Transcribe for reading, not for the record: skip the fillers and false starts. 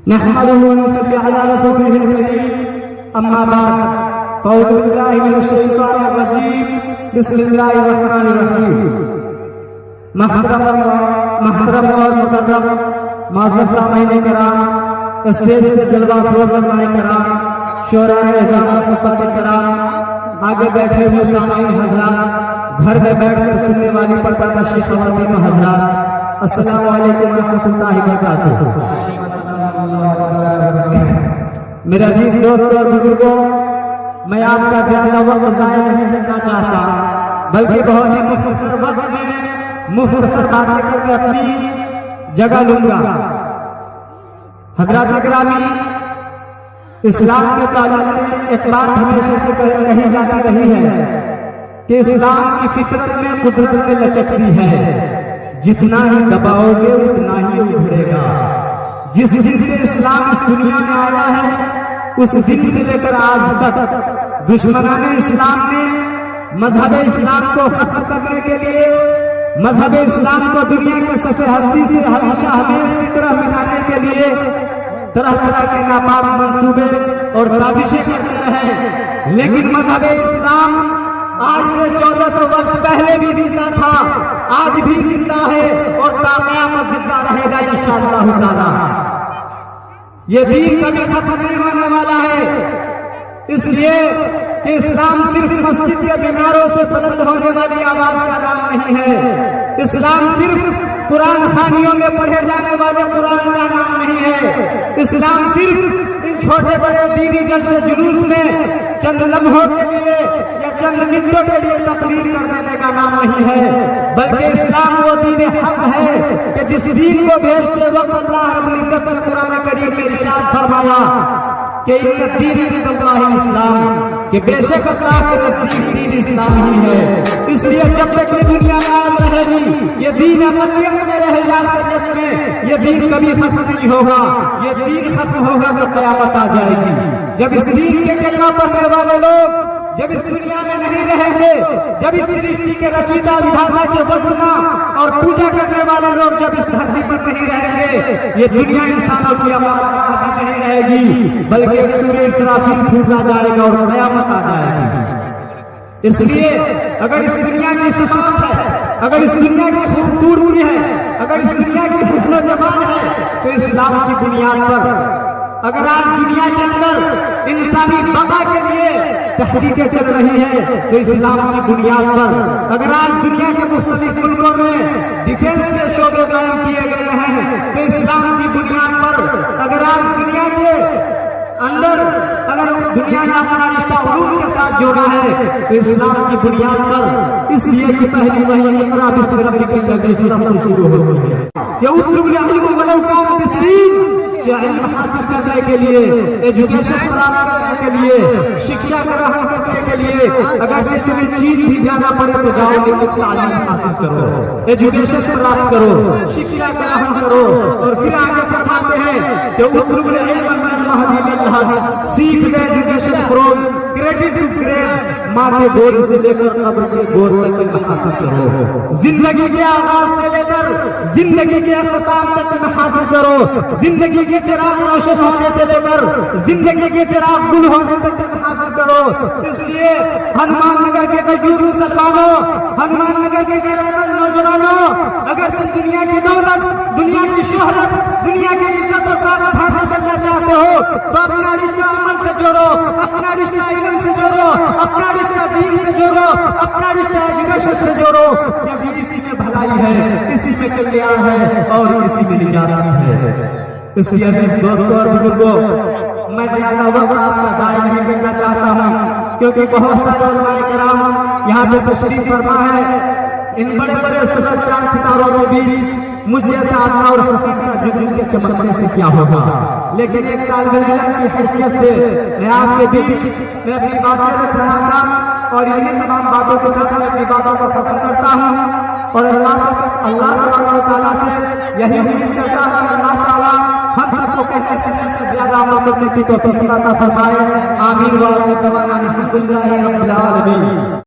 نحمده ونصلي على رسوله الكريم اما بعد فاعوذ بالله من الشيطان الرجيم بسم الله الرحمن الرحيم محترم اور مکرم معزز سامعین کرام، اسٹیج پہ جلوہ فروز علماء کرام، شعراء اعزام خطبہ کرام، آگے بیٹھے ہوئے سامعین حضرات، گھر میں بیٹھ کر سننے والی پردہ نشین خواتین و حضرات، السلام علیکم ورحمۃ اللہ وبرکاتہ۔ میرے عزیز دوستوں اور بزرگوں، میں آپ کا زیادہ وقت ضائع نہیں کرنا چاہتا، بلکہ بہت ہی مختصر وقت میں مختصر باتیں کر کے اپنی جگہ لوں گا۔ حضرات گرامی، اسلام کے تعلق سے ایک بات ہمیشہ سے کہی جاتی رہی ہے کہ اسلام کی فطرت میں قدرت میں لچکتی ہے، جتنا ہی دباؤ گے اتنا ہی ابھرے گا۔ جس دن سے اسلام اس دنیا میں آیا ہے، اس دن سے لے کر آج تک دشمنان اسلام نے مذہب اسلام کو ختم کرنے کے لیے، مذہب اسلام کو دنیا کے سفید ہستی سے ہمیشہ ہمیشہ کی طرح مٹانے کے لیے طرح طرح کے ناپاک منصوبے اور سازشیں کرتے رہے، لیکن مذہب اسلام آج سے 1400 برس پہلے بھی زندہ تھا، آج بھی زندہ ہے اور تا قیامت زندہ رہے گا انشاءاللہ تعالی۔ یہ دین کبھی ختم نہیں ہونے والا ہے، اس لیے کہ اسلام صرف مسجد کے میناروں سے بلند ہونے والی آواز کا نام نہیں ہے، اسلام صرف قرآن خوانیوں میں پڑھے جانے والے قرآن کا نام نہیں ہے، اسلام صرف ان چھوٹے بڑے دینی جلسے جلوس میں چند لمحوں کے لیے یا چند منٹوں کے لیے تقریر کر دینے کا نام نہیں ہے، بلکہ اسلام وہ دین حق ہے کہ جس دین کو بھیجتے وقت اللہ رب العزت نے قرآن کریم میں ارشاد فرمایا کہ ان الدین عند اللہ اسلام، کہ بے شک اللہ کے نزدیک دین اسلام ہی ہے۔ اس لیے جب تک یہ دنیا قائم رہے گی، یہ دین ابدیت میں رہے گا، ابدیت میں یہ دین کبھی ختم نہیں ہوگا۔ یہ دین ختم ہوگا تو قیامت آ جائے گی، جب اس دین کے کلمہ پڑھنے والے لوگ جب اس دنیا میں نہیں رہیں گے، جب اس سرشٹی کے رچیتا وِدھاتا کے وندنا اور پوجا کرنے والے لوگ جب اس دھرتی پر نہیں رہیں گے، یہ دنیا انسانوں کی آباد نہیں رہے گی، بلکہ ایک سورہ اسرافیل پھوٹا جائے گا اور قیامت آ جائے گی۔ اس لیے اگر اس دنیا کی سماعت ہے، اگر اس دنیا کی خوبصورتی ہے، اگر اس دنیا کی حسن و جمال ہے، تو اسلام کی بنیاد پر اگر آج دنیا کے اندر انسانی بقا کے لیے تحریکیں چل رہی ہیں تو اسلام کی بنیاد پر، اگر آج دنیا کے مختلف ملکوں میں ڈیفینس کے شعبے قائم کیے گئے ہیں تو اسلام کی بنیاد پر، اگر آج دنیا کے اندر اگر دنیا نے اپنا رشتہ علوم کے ساتھ جوڑا ہے تو اسلام کی بنیاد پر، اس لیے کہ پہلی وحی اقرا باسم ربک الذی خلق سے شروع ہوتی ہے کہ اطلب العلم ولو کان بالسین، کہ علم حاصل کرنے کے لیے، ایجوکیشن پراپت کرنے کے لیے، شکشا گرہن کرنے کے لیے اگرچہ تمہیں چین بھی جانا پڑے تو جاؤ، لیکن تعلیم حاصل کرو، ایجوکیشن پراپت کرو، شکشا گرہن کرو، اور پھر آگے فرماتے ہیں کہ اطلب العلم من المہد من الحد، سیکھ لے education from cradle to grave, ماں کے گود سے لے کر قبر کے گود تک علم حاصل کرو، زندگی کے آغاز سے لے کر زندگی کے اختتام تک علم حاصل کرو، زندگی کے چراغ روشن ہونے سے لے کر زندگی کے چراغ گل ہونے تک حاصل کرو۔ اس لیے ہنومان نگر کے غیور مسلمانوں، ہنومان نگر کے غیرتمند نوجوانوں، اگر تم دنیا کی دولت، دنیا کی شہرت، دنیا کی عزت و طاقت حاصل کرنا چاہتے ہو تو اپنا رشتہ عمل سے جوڑو، اپنا رشتہ علم سے جوڑو، اپنا رشتہ دین سے جوڑو، اپنا رشتہ ایجوکیشن سے جوڑو، کیونکہ اسی میں بھلائی ہے، اسی میں کلیان ہے اور اسی میں نجات ہے۔ اس لیے دوستوں اور بزرگوں، میں زیادہ وقت آپ کا ضائع نہیں کرنا چاہتا ہوں، کیونکہ بہت سارے علماء کرام یہاں پہ تشریف فرما ہے۔ ان بڑے بڑے سورج چاند ستاروں کے بیچ مجھ جیسا آدمی اور حقیقت جنون کے چمکنے سے کیا ہوگا، لیکن ایک طالب علم کی حیثیت سے میں آپ کے بیچ میں اپنی باتیں رکھ رہا تھا، اور انہیں تمام باتوں کے ساتھ میں اپنی باتوں کو ختم کرتا ہوں، اور اللہ تعالیٰ سے یہی امید کرتا ہوں کہ اللہ تعالیٰ ہم سب کو کہنے سے زیادہ عمل کرنے کی توفیق عطا فرمائے۔ آمین و آمین۔ الحمدللہ رب العالمین۔